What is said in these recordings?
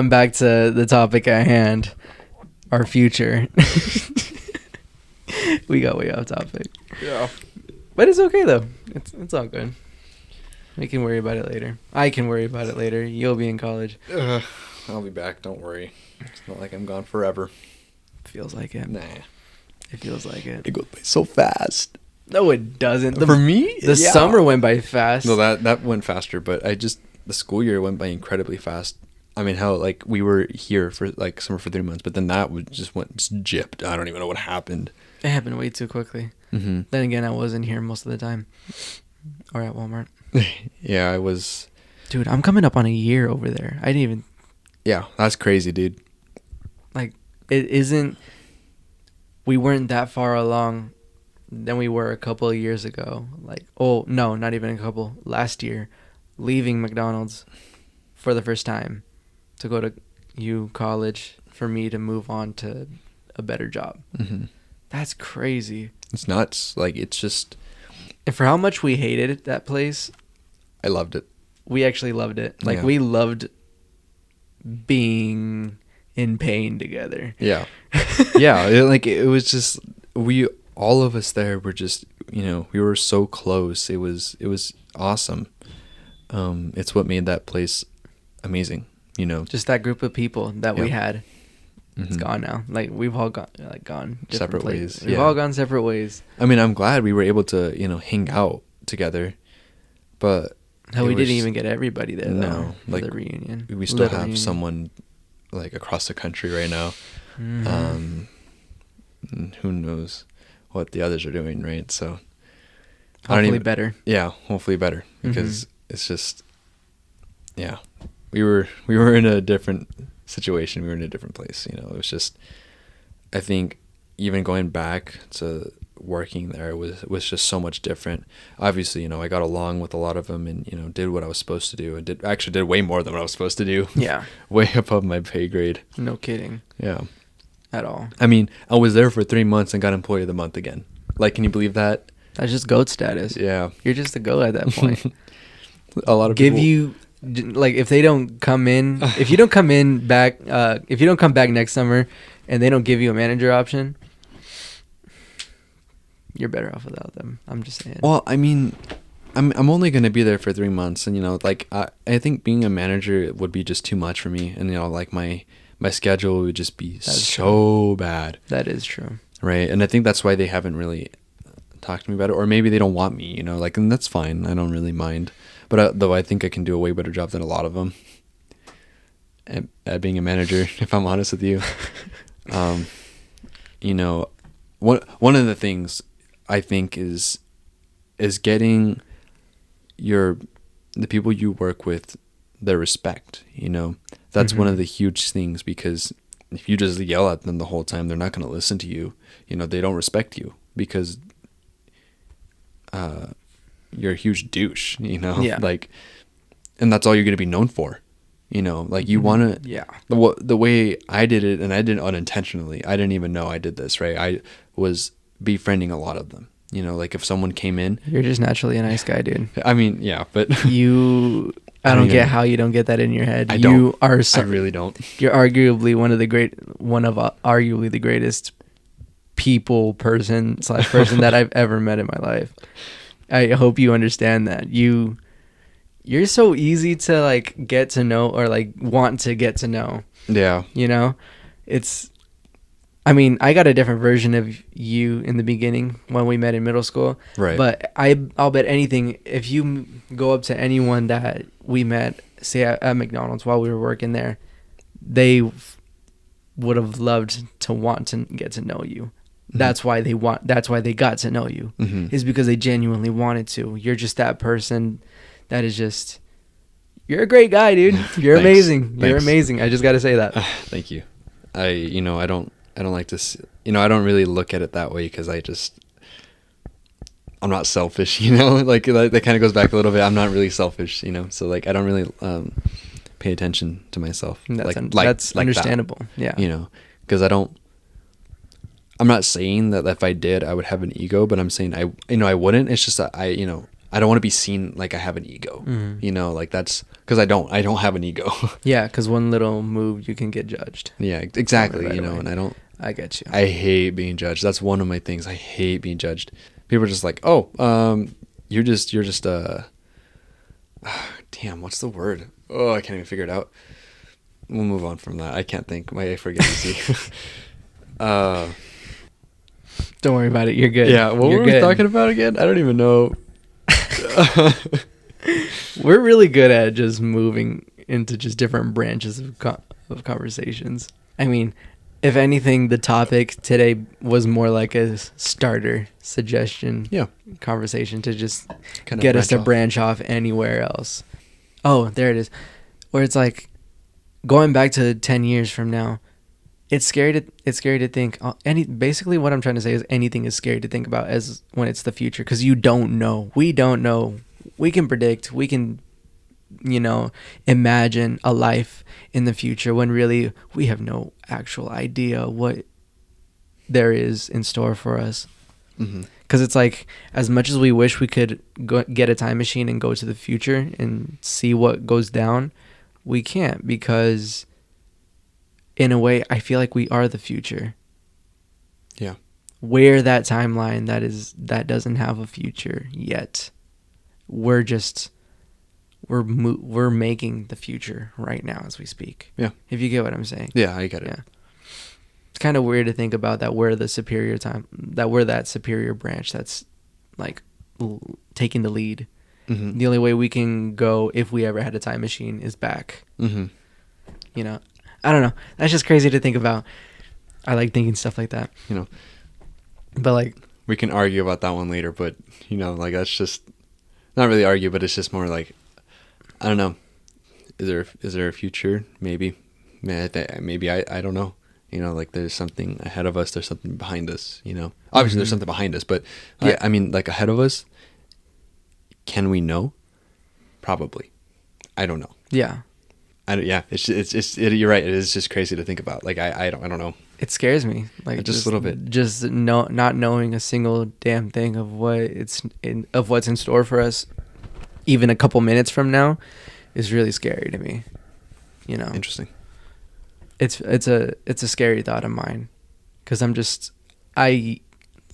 Back to the topic at hand, our future. We got way off topic. Yeah. But it's okay though. It's all good. We can worry about it later. I can worry about it later. You'll be in college. I'll be back. Don't worry. It's not like I'm gone forever. Feels like it. Nah. It feels like it. It goes by so fast. No, it doesn't. For me, the summer went by fast. No, that went faster, but the school year went by incredibly fast. I mean, how like we were here for like summer for 3 months, but then that was just gypped. I don't even know what happened. It happened way too quickly. Mm-hmm. Then again, I wasn't here most of the time, or at Walmart. Yeah, I was. Dude, I'm coming up on a year over there. I didn't even. Yeah, that's crazy, dude. Like, it isn't. We weren't that far along than we were a couple of years ago. Like, oh no, not even a couple. Last year, leaving McDonald's for the first time to go to college for me to move on to a better job. Mm-hmm. That's crazy. It's nuts. Like, it's just. And for how much we hated that place, I loved it. we actually loved it. Like, Yeah. we loved being in pain together. Yeah. Yeah. It was just, all of us there were just, we were so close. It was awesome. It's what made that place amazing, Just that group of people that we Yeah. had. It's Mhm. gone now. Like, we've all gone different Separate places. ways, We've yeah. all gone separate ways. I mean, I'm glad we were able to, hang out together, but Hell, we it didn't was- even get everybody there, though, No, for like, the reunion. we still Little have reunion. someone like across the country right now. Mhm. And who knows what the others are doing, right? So Hopefully better. Yeah, hopefully better, because Mm-hmm. it's just, yeah, we were in a different situation. We were in a different place. It was just, I think even going back to working there was just so much different. Obviously, I got along with a lot of them and, did what I was supposed to do, and did way more than what I was supposed to do. Yeah. Way above my pay grade. No kidding. Yeah. At all. I mean, I was there for 3 months and got employee of the month again. Like, can you believe that? That's just GOAT status. Yeah. You're just a GOAT at that point. A lot of Give people, you, like, if they don't come in, if you don't come in back, if you don't come back next summer and they don't give you a manager option, you're better off without them. I'm just saying. Well, I mean, I'm only going to be there for 3 months, and I think being a manager would be just too much for me, and like my schedule would just be so bad. That is true. Right? And I think that's why they haven't really talked to me about it, or maybe they don't want me, and that's fine. I don't really mind. But though I think I can do a way better job than a lot of them at being a manager, if I'm honest with you. One of the things I think is getting the people you work with their respect. That's one of the huge things, because if you just yell at them the whole time, they're not going to listen to you. They don't respect you because you're a huge douche. Yeah. Like, and that's all you're going to be known for. Like, you want to. Yeah. The way I did it, and I did it unintentionally. I didn't even know I did this. Right. I was befriending a lot of them. Like, if someone came in, You're just naturally a nice guy, dude. I mean, yeah, but I don't get how you don't get that in your head. I really don't. You're arguably arguably the greatest person that I've ever met in my life. I hope you understand that. You're so easy to like get to know, or like want to get to know. Yeah. I mean, I got a different version of you in the beginning when we met in middle school. Right. But I'll bet anything, if you go up to anyone that we met, say at McDonald's while we were working there, they would have loved to want to get to know you. Mm-hmm. That's why they got to know you. Mm-hmm. Is because they genuinely wanted to. You're just that person that is just, you're a great guy, dude. You're amazing. You're amazing. I just got to say that. Thank you. I don't like to, I don't really look at it that way, because I'm not selfish, like that kind of goes back a little bit. I'm not really selfish, so like, I don't really pay attention to myself. That's understandable. That, yeah. Because I'm not saying that if I did, I would have an ego, but I'm saying I wouldn't. It's just that I don't want to be seen like I have an ego. You know, like that's because I don't have an ego. Yeah, because one little move you can get judged. Yeah, exactly. Right You know, away. and I don't. I get you. I hate being judged. That's one of my things. I hate being judged. People are just like, oh, you're just damn, what's the word? Oh, I can't even figure it out. We'll move on from that. I can't think. I forget easy. Don't worry about it. You're good. Yeah, what You're were we good. talking about again? I don't even know. We're really good at just moving into just different branches of conversations. I mean, if anything, the topic today was more like a starter suggestion Yeah, conversation to just kind of get us to off. branch off anywhere else. Oh, there it is. Where it's like going back to 10 years from now. It's scary to think basically what I'm trying to say is anything is scary to think about as when it's the future, because you don't know. We don't know. We can predict, we can imagine a life in the future when really we have no actual idea what there is in store for us. Mm-hmm. Because it's like, as much as we wish we could get a time machine and go to the future and see what goes down, we can't, because in a way, I feel like we are the future. Yeah. We're that timeline that doesn't have a future yet. We're making the future right now as we speak. Yeah. If you get what I'm saying. Yeah, I get it. Yeah. It's kind of weird to think about that we're that superior branch that's like taking the lead. Mm-hmm. The only way we can go if we ever had a time machine is back. Mm-hmm. You know, I don't know. That's just crazy to think about. I like thinking stuff like that. You know, but like, we can argue about that one later, but you know, like that's just not really argue, but it's just more like, I don't know. Is there a future? Maybe. Maybe I don't know. You know, like there's something ahead of us. There's something behind us. You know, obviously there's something behind us, but Yeah. I mean, like ahead of us. Can we know? Probably. I don't know. yeah. Yeah. You're right. It is just crazy to think about. Like I don't know. It scares me, like Just a little bit. Just not knowing a single damn thing of what's in store for us, even a couple minutes from now, is really scary to me. You know, Interesting. it's a scary thought of mine, because I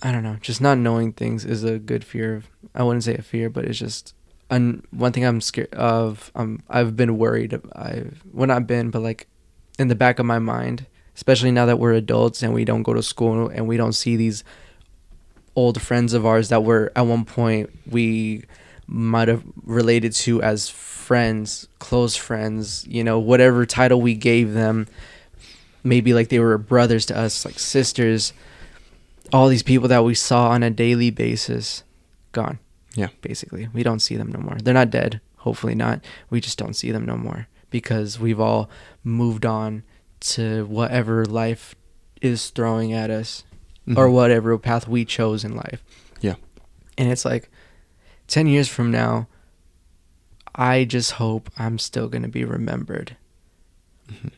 don't know, just not knowing things is a good fear. I wouldn't say a fear, but it's just one thing I'm scared of. I've been worried. But like in the back of my mind. Especially now that we're adults and we don't go to school and we don't see these old friends of ours that were at one point we might have related to as friends, close friends, you know, whatever title we gave them. Maybe like they were brothers to us, like sisters. All these people that we saw on a daily basis, gone. Yeah. Basically, we don't see them no more. They're not dead. Hopefully not. We just don't see them no more because we've all moved on to whatever life is throwing at us, or whatever path we chose in life. Yeah. And it's like 10 years from now, I just hope I'm still going to be remembered.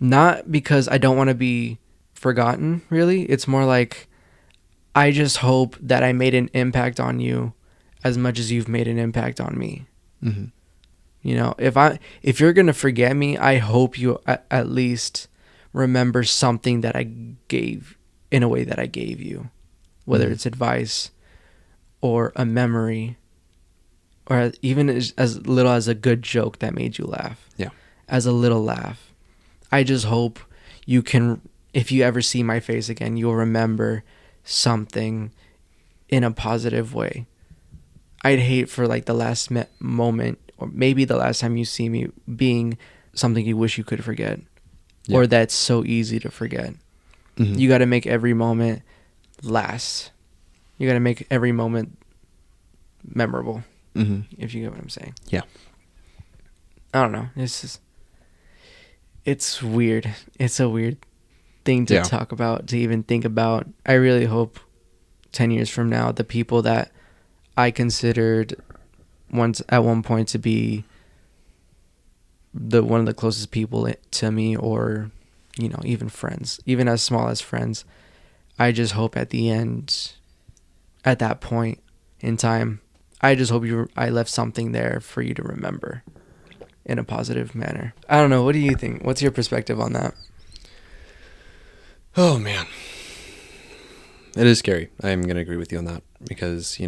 Not because I don't want to be forgotten, really. It's more like I just hope that I made an impact on you as much as you've made an impact on me. Mm-hmm. You know, if you're going to forget me, I hope you at least remember something that I gave in a way that I gave you, whether it's advice or a memory or even as little as a good joke that made you laugh. Yeah. As a little laugh. I just hope you can, if you ever see my face again, you'll remember something in a positive way. I'd hate for like the last moment or maybe the last time you see me being something you wish you could forget. Yeah. Or that's so easy to forget. Mm-hmm. You got to make every moment last. You got to make every moment memorable. Mm-hmm. If you get what I'm saying. Yeah. I don't know. It's weird. It's a weird thing to talk about, to even think about. I really hope 10 years from now, the people that I considered at one point to be one of the closest people to me, or you know, even friends, even as small as friends, I just hope at the end, at that point in time, I just hope I left something there for you to remember in a positive manner. I don't know. What do you think? What's your perspective on that? Oh man, it is scary. I'm gonna agree with you on that because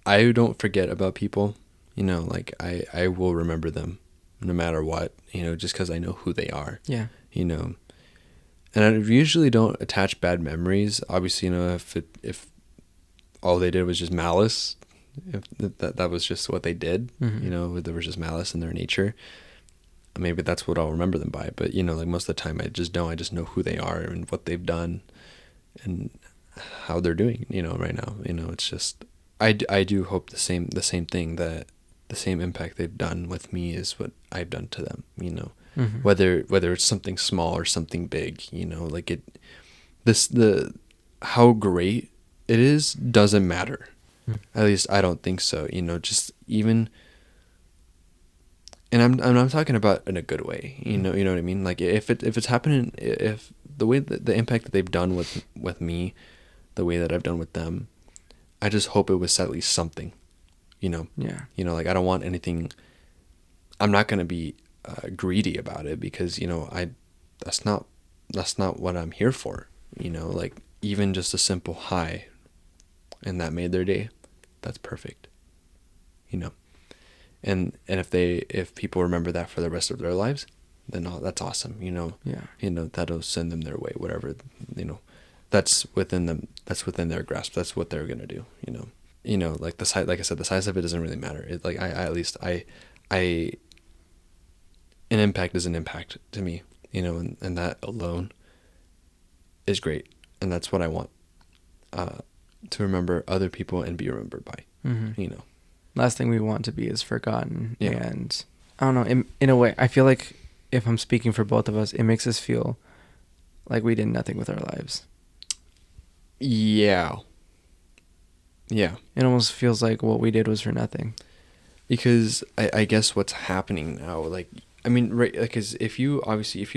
I don't forget about people. Like I will remember them no matter what. Just because I know who they are. Yeah. And I usually don't attach bad memories. Obviously, if all they did was just malice, if that was just what they did, there was just malice in their nature. Maybe that's what I'll remember them by. But like most of the time, I just know who they are and what they've done, and how they're doing. Right now, it's just I do hope the same thing, that the same impact they've done with me is what I've done to them. Whether it's something small or something big, like the how great it is doesn't matter. At least I don't think so. Just even, and I'm talking about in a good way. You know what I mean. Like if it's happening, if the way that the impact that they've done with me, the way that I've done with them, I just hope it was at least something. Yeah. Like I don't want anything. I'm not gonna be greedy about it because that's not what I'm here for. Like even just a simple hi, and that made their day, that's perfect. And if people remember that for the rest of their lives, then that's awesome. Yeah. That'll send them their way, whatever. That's within them. That's within their grasp. That's what they're gonna do. Like the size. Like I said, the size of it doesn't really matter. Like I at least I an impact is an impact to me. And that alone is great, and that's what I want. To remember other people and be remembered by. Mm-hmm. Last thing we want to be is forgotten. Yeah. And I don't know, in a way, I feel like if I'm speaking for both of us, it makes us feel like we did nothing with our lives. Yeah. Yeah. It almost feels like what we did was for nothing. Because I guess what's happening now, like, I mean, right, because if you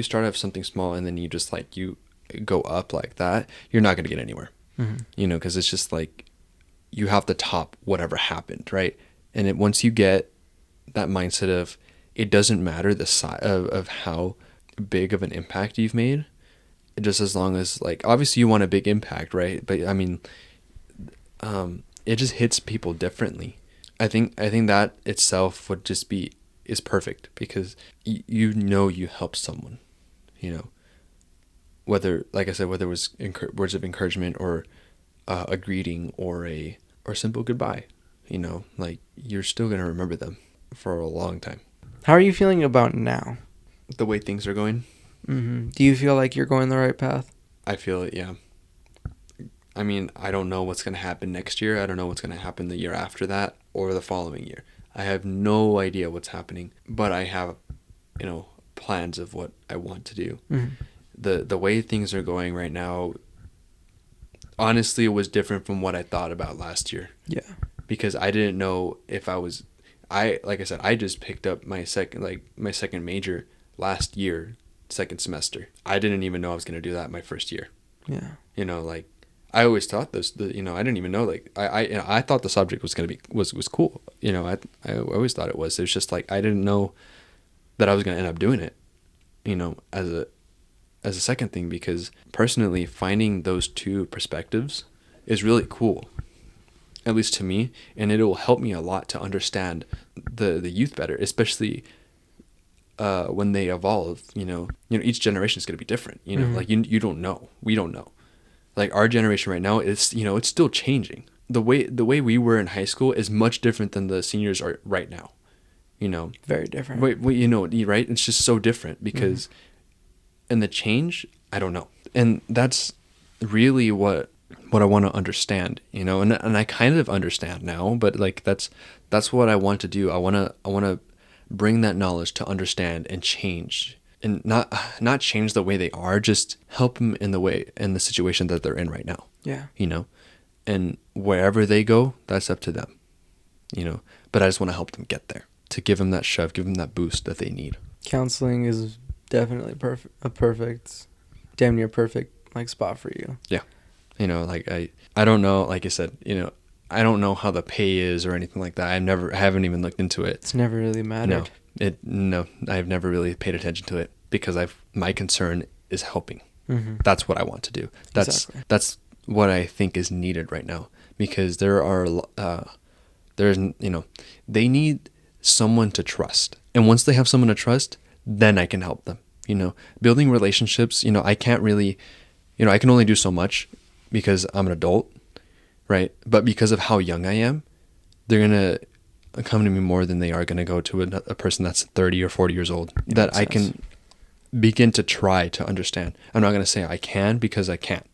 start off something small and then you just like, you go up like that, you're not going to get anywhere. Mm-hmm. Because it's just like, you have to top whatever happened, right? And once you get that mindset of, it doesn't matter the size of how big of an impact you've made, just as long as, like, obviously you want a big impact, right? But I mean, it just hits people differently. I think that itself is perfect because you helped someone, whether, like I said, whether it was words of encouragement or a greeting or a simple goodbye, like you're still gonna remember them for a long time. How are you feeling about now? The way things are going, Mm-hmm. Do you feel like you're going the right path? I feel it. Yeah. I mean, I don't know what's gonna happen next year. I don't know what's gonna happen the year after that or the following year. I have no idea what's happening, but I have, plans of what I want to do. Mm-hmm. The way things are going right now, honestly, it was different from what I thought about last year. Yeah. Because I didn't know if like I said, I just picked up my second major last year, second semester. I didn't even know I was going to do that my first year. Yeah. Like I always thought I didn't even know, like I thought the subject was going to be was cool. I always thought it was. It was just like I didn't know that I was going to end up doing it, as a second thing, because personally finding those two perspectives is really cool, at least to me, and it will help me a lot to understand the youth better, especially when they evolve. Each generation is going to be different. Mm-hmm. Like you don't know, we don't know. Like our generation right now is, it's still changing. The way we were in high school is much different than the seniors are right now. Very different. Wait, right? It's just so different because, and the change, I don't know. And that's really what I want to understand, and I kind of understand now, but like that's what I want to do. I want to bring that knowledge to understand and change, and not change the way they are, just help them in the situation that they're in right now. Yeah. And wherever they go, that's up to them. But I just want to help them get there, to give them that shove, give them that boost that they need. Counseling is definitely damn near perfect, like, spot for you. Yeah. Like I don't know, like I said, I don't know how the pay is or anything like that. I haven't even looked into it. It's never really No, mattered. no, I've never really paid attention to it because my concern is helping. Mm-hmm. That's what I want to do. Exactly. That's what I think is needed right now, because they need someone to trust. And once they have someone to trust, then I can help them. Building relationships, I can't really, I can only do so much because I'm an adult, right? But because of how young I am, they're going to come to me more than they are going to go to a person that's 30 or 40 years old, that I can begin to try to understand. I'm not going to say I can, because I can't.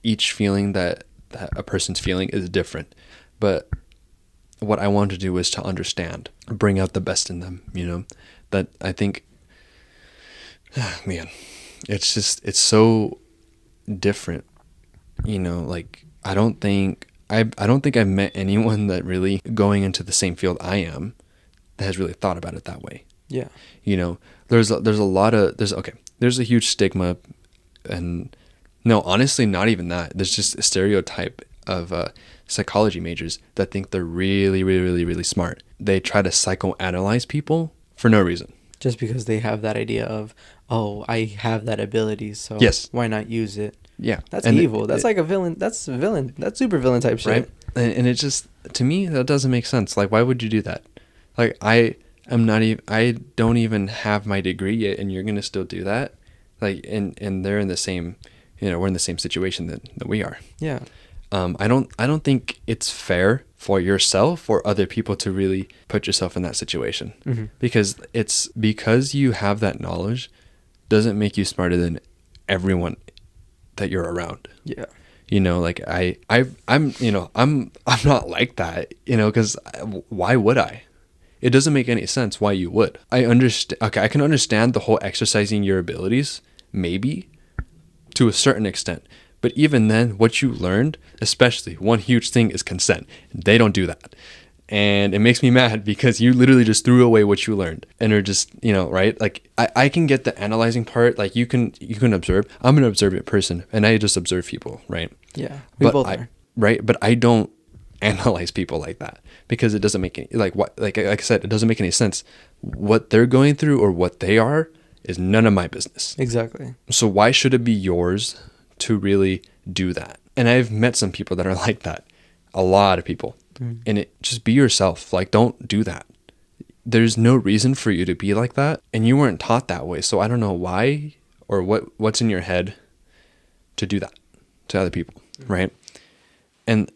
Each feeling that a person's feeling is different. But what I want to do is to understand, bring out the best in them, that I think, man, it's so different, like I don't think I've met anyone that really going into the same field I am that has really thought about it that way. Yeah. There's a huge stigma, and no, honestly, not even that. There's just a stereotype of psychology majors that think they're really, really, really, really smart. They try to psychoanalyze people for no reason. Just because they have that idea of, oh, I have that ability, so yes, why not use it? Yeah. That's evil. That's like a villain. That's a villain. That's super villain type shit. Right? And it just, to me, that doesn't make sense. Like, why would you do that? Like, I don't even have my degree yet, and you're going to still do that? Like, and they're in the same, we're in the same situation that we are. Yeah. I don't think it's fair for yourself or other people to really put yourself in that situation. Mm-hmm. Because you have that knowledge doesn't make you smarter than everyone that you're around. Yeah. Like I'm not like that, because why would I? It doesn't make any sense why you would. I can understand the whole exercising your abilities, maybe, to a certain extent. But even then, what you learned, especially one huge thing, is consent. They don't do that. And it makes me mad because you literally just threw away what you learned and are just, right? Like I can get the analyzing part. Like you can observe. I'm an observant person and I just observe people, right? Yeah. We both are. Right. But I don't analyze people like that because it doesn't make any, like I said, it doesn't make any sense. What they're going through or what they are is none of my business. Exactly. So why should it be yours to really do that? And I've met some people that are like that. A lot of people. And just be yourself. Like, don't do that. There's no reason for you to be like that. And you weren't taught that way. So I don't know why or what's in your head to do that to other people. Right. And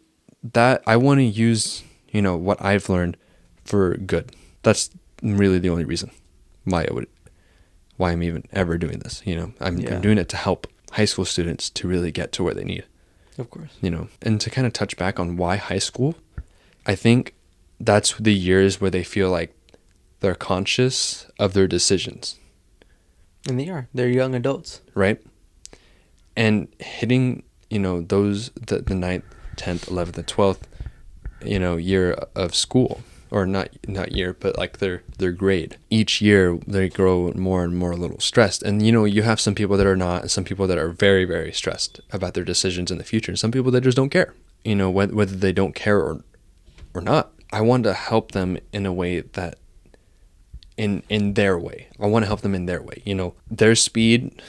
that I want to use, what I've learned for good. That's really the only reason why I'm even ever doing this. I'm doing it to help high school students to really get to where they need. Of course. And to kind of touch back on why high school, I think that's the years where they feel like they're conscious of their decisions. And they are. They're young adults. Right? And hitting, those, the 9th, 10th, 11th, and 12th, year of school, or not year, but like their grade. Each year they grow more and more a little stressed. And, you have some people that are not, and some people that are very, very stressed about their decisions in the future. And some people that just don't care, whether they don't care or not. I want to help them in a way that in their way. I want to help them in their way. Their speed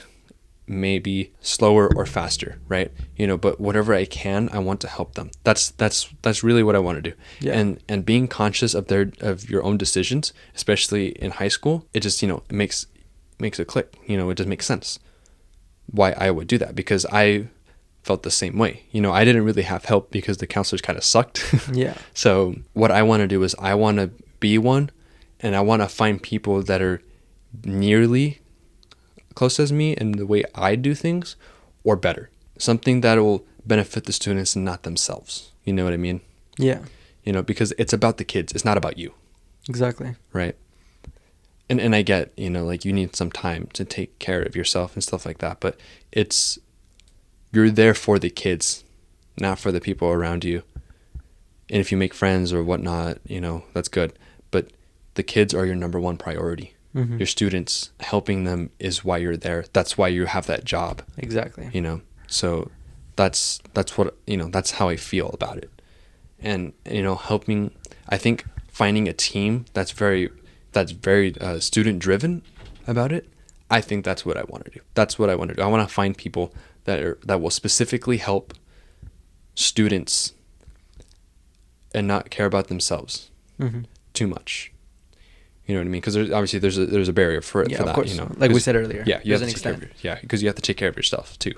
may be slower or faster, right? But whatever I can, I want to help them. That's really what I want to do. Yeah. And being conscious of your own decisions, especially in high school, it just, it makes it click. It just makes sense why I would do that, because I felt the same way. I didn't really have help because the counselors kind of sucked. Yeah. So what I want to do is I want to be one, and I want to find people that are nearly close as me in the way I do things, or better. Something that will benefit the students and not themselves. You know what I mean? Yeah. Because it's about the kids. It's not about you. Exactly. Right. And I get, like you need some time to take care of yourself and stuff like that, but you're there for the kids, not for the people around you. And if you make friends or whatnot, that's good. But the kids are your number one priority. Mm-hmm. Your students, helping them is why you're there. That's why you have that job. Exactly. So that's what, that's how I feel about it. and helping. I think finding a team that's very student driven about it. I think that's what I want to do. That's what I want to do. I want to find people that will specifically help students and not care about themselves too much. You know what I mean? Because there's a barrier for it. Yeah, for of that, course. Like we said earlier. Yeah, you have there's to an take care extent. because you have to take care of yourself too.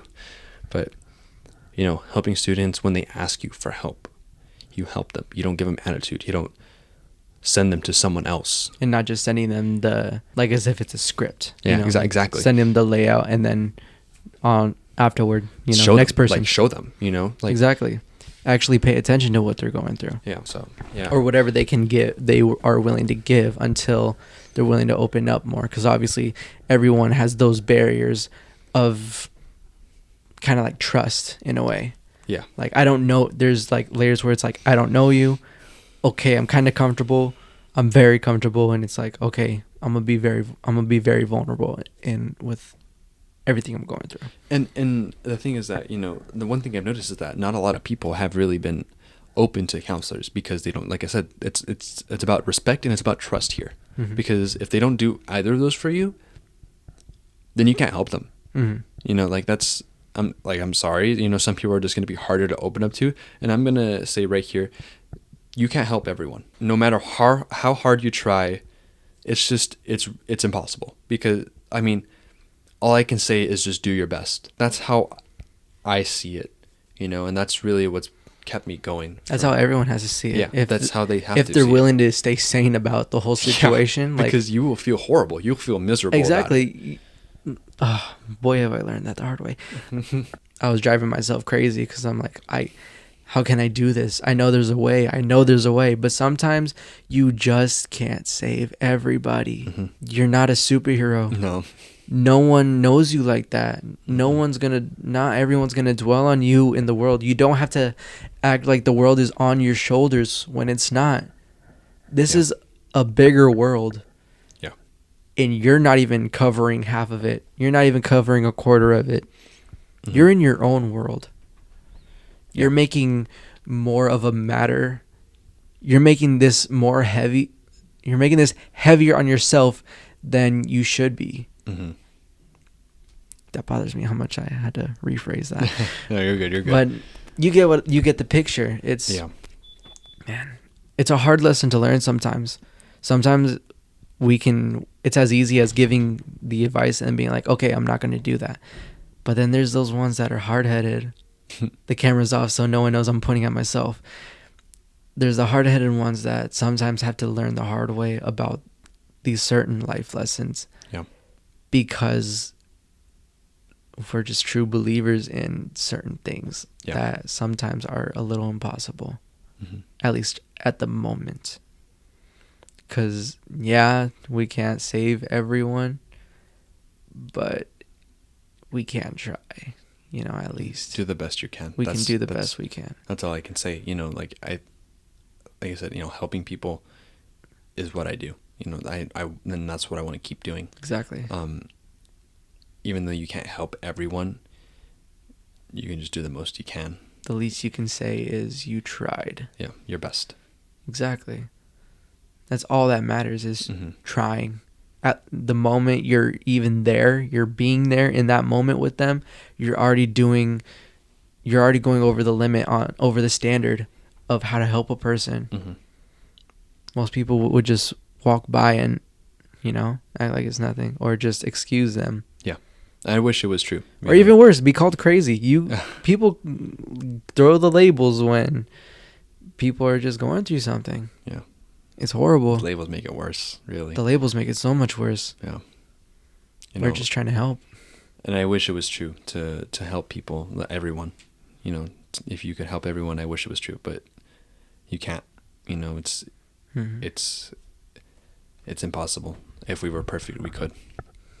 But helping students when they ask you for help, you help them. You don't give them attitude. You don't send them to someone else. And not just sending them like as if it's a script. Yeah, exactly. Sending them the layout and then on afterward, show next them, person. show them, like exactly. Actually pay attention to what they're going through. Yeah. So yeah. Or whatever they can give, they are willing to give until they're willing to open up more. Because obviously everyone has those barriers of kind of like trust in a way. Yeah. Like, I don't know. There's like layers where it's like, I don't know you. Okay, I'm kind of comfortable. I'm very comfortable. And it's like, okay, I'm gonna be very vulnerable with everything I'm going through. And the thing is that, the one thing I've noticed is that not a lot of people have really been open to counselors because they don't, like I said, it's about respect and it's about trust here. Mm-hmm. Because if they don't do either of those for you, then you can't help them. Mm-hmm. I'm sorry, some people are just going to be harder to open up to. And I'm going to say right here, you can't help everyone. No matter how hard you try, it's impossible. Because, all I can say is just do your best. That's how I see it, and that's really what's kept me going. That's how everyone has to see it. Yeah, that's how they have to see it. If they're willing to stay sane about the whole situation. Yeah, because you will feel horrible. You'll feel miserable. Exactly. Oh, boy, have I learned that the hard way. I was driving myself crazy because I'm like, how can I do this? I know there's a way. But sometimes you just can't save everybody. Mm-hmm. You're not a superhero. No. No one knows you like that. Not everyone's gonna dwell on you in the world. You don't have to act like the world is on your shoulders when it's not. This is a bigger world. Yeah. And you're not even covering half of it. You're not even covering a quarter of it. Mm-hmm. You're in your own world. You're making more of a matter. You're making this more heavy. You're making this heavier on yourself than you should be. Mm-hmm. That bothers me how much I had to rephrase that. No, you're good. But you get the picture. Man, it's a hard lesson to learn sometimes. Sometimes it's as easy as giving the advice and being like, okay, I'm not going to do that. But then there's those ones that are hard-headed. The camera's off, so no one knows I'm pointing at myself. There's the hard-headed ones that sometimes have to learn the hard way about these certain life lessons. Yeah. Because we're just true believers in certain things that sometimes are a little impossible, at least at the moment. Because, we can't save everyone, but we can try, at least. Do the best you can. We can do the best we can. That's all I can say. Like I said, helping people is what I do. And that's what I want to keep doing. Exactly. Even though you can't help everyone, you can just do the most you can. The least you can say is you tried. Yeah, your best. Exactly. That's all that matters is trying. At the moment you're even there, you're being there in that moment with them, you're already going over the limit over the standard of how to help a person. Mm-hmm. Most people would just walk by and, act like it's nothing or just excuse them. Yeah. I wish it was true. Or even worse, be called crazy. People throw the labels when people are just going through something. Yeah. It's horrible. The labels make it worse, really. The labels make it so much worse. Yeah. We're just trying to help. And I wish it was true to help people, everyone. If you could help everyone, I wish it was true, but you can't. It's impossible. If we were perfect, we could.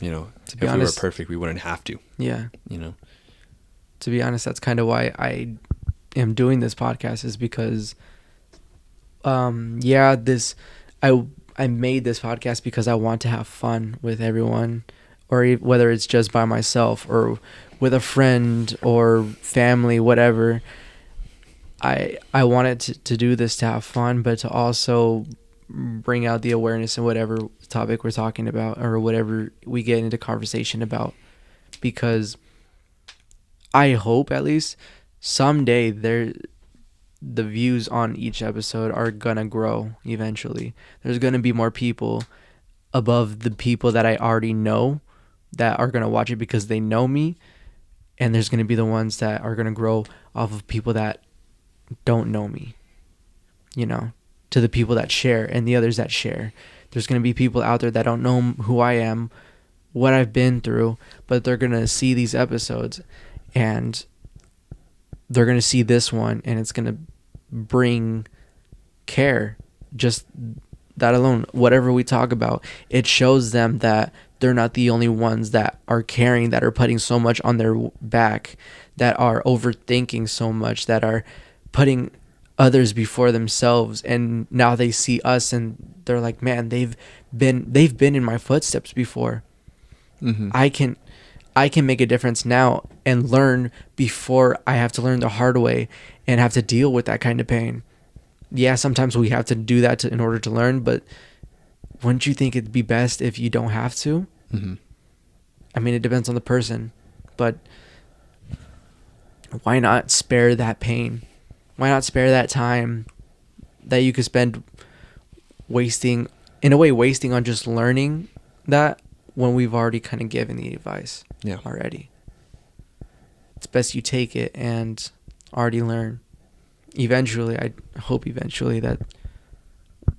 If we were perfect, we wouldn't have to. Yeah. To be honest, that's kind of why I am doing this podcast, is because I made this podcast because I want to have fun with everyone, or whether it's just by myself or with a friend or family, whatever. I wanted to do this to have fun, but to also bring out the awareness in whatever topic we're talking about or whatever we get into conversation about, because I hope at least someday the views on each episode are gonna grow eventually. There's gonna be more people above the people that I already know that are gonna watch it because they know me, and there's gonna be the ones that are gonna grow off of people that don't know me, you know, to the people that share and the others that share. There's gonna be people out there that don't know who I am, what I've been through, but they're gonna see these episodes and they're gonna see this one, and it's gonna bring care. Just that alone, whatever we talk about, it shows them that they're not the only ones that are caring, that are putting so much on their back, that are overthinking so much, that are putting others before themselves. And now they see us and they're like, man, they've been in my footsteps before. Mm-hmm. I can make a difference now and learn before I have to learn the hard way and have to deal with that kind of pain. Yeah, sometimes we have to do that in order to learn, but wouldn't you think it'd be best if you don't have to? Mm-hmm. I mean, it depends on the person, but why not spare that pain? Why not spare that time that you could spend wasting on just learning that, when we've already kind of given the advice already? It's best you take it and already learn. Eventually, I hope that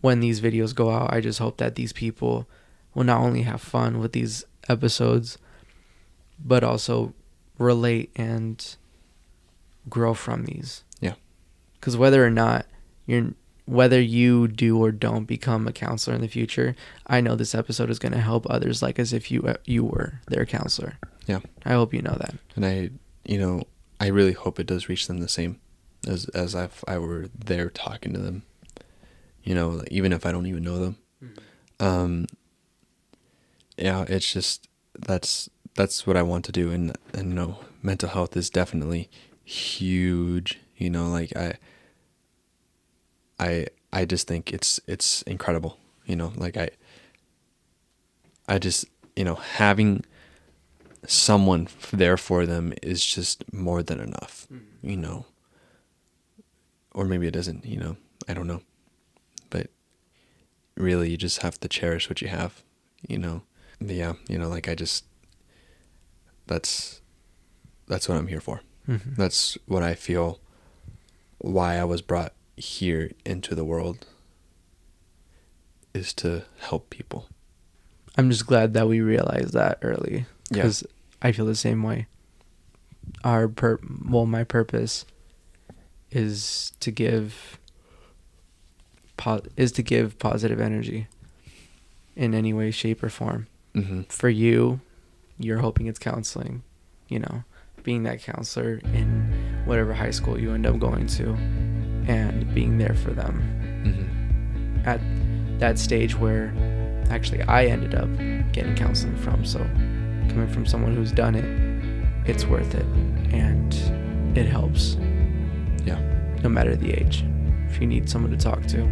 when these videos go out, I just hope that these people will not only have fun with these episodes, but also relate and grow from these. Yeah. Because whether you do or don't become a counselor in the future, I know this episode is going to help others like as if you were their counselor. Yeah. I hope you know that. And I really hope it does reach them the same as if I were there talking to them. Even if I don't even know them. Mm-hmm. Yeah, it's just that's what I want to do, and mental health is definitely huge. I just think it's incredible. I just having someone there for them is just more than enough. Mm-hmm. Or maybe it isn't. I don't know. But really, you just have to cherish what you have. Yeah. That's what I'm here for. Mm-hmm. That's what I feel. Why I was brought here into the world is to help people. I'm just glad that we realized that early, because I feel the same way. My purpose is to give positive energy in any way, shape, or form. Mm-hmm. For you, you're hoping it's counseling, being that counselor in whatever high school you end up going to, and being there for them. Mm-hmm. At that stage where actually I ended up getting counseling from. So coming from someone who's done it, it's worth it, and it helps. Yeah. No matter the age. If you need someone to talk to,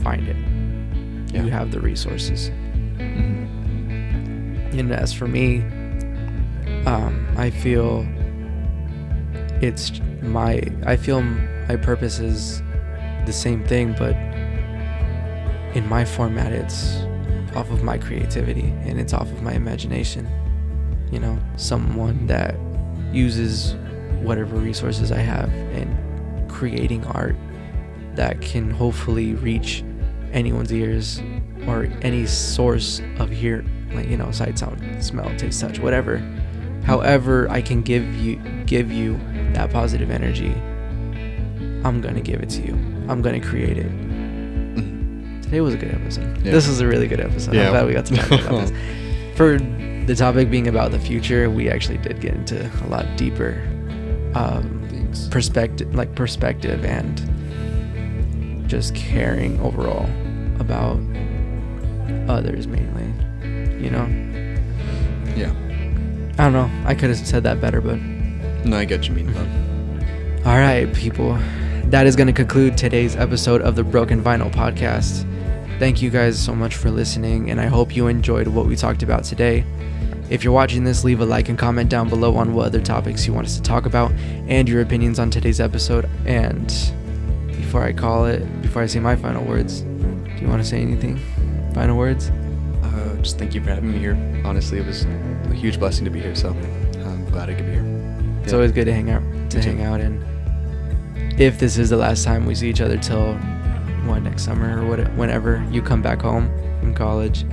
find it. Yeah. You have the resources. Mm-hmm. And as for me, I feel my purpose is the same thing, but in my format, it's off of my creativity and it's off of my imagination. Someone that uses whatever resources I have in creating art that can hopefully reach anyone's ears, or any source of sight, sound, smell, taste, touch, whatever. However I can give you that positive energy, I'm gonna give it to you. I'm gonna create it. Today was a good episode. Yeah. This was a really good episode. Yeah. I'm glad we got to talk about this. For the topic being about the future, we actually did get into a lot deeper perspective and just caring overall about others mainly. Yeah. I don't know. I could have said that better, but no, I get what you mean, though. All right, people. That is going to conclude today's episode of the Broken Vinyl Podcast. Thank you guys so much for listening, and I hope you enjoyed what we talked about today. If you're watching this, leave a like and comment down below on what other topics you want us to talk about and your opinions on today's episode. And before I say my final words, do you want to say anything? Final words? Just thank you for having me here. Honestly, it was a huge blessing to be here, so I'm glad I could be here. It's always good to hang out. And if this is the last time we see each other till next summer or whenever you come back home from college,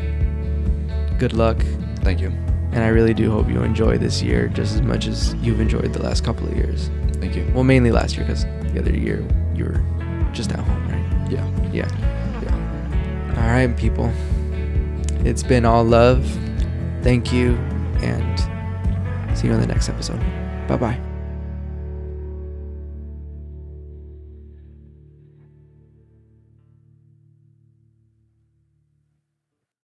good luck. Thank you. And I really do hope you enjoy this year just as much as you've enjoyed the last couple of years. Thank you. Well, mainly last year, because the other year you were just at home, right? Yeah. All right, people. It's been all love. Thank you, and see you in the next episode. Bye-bye.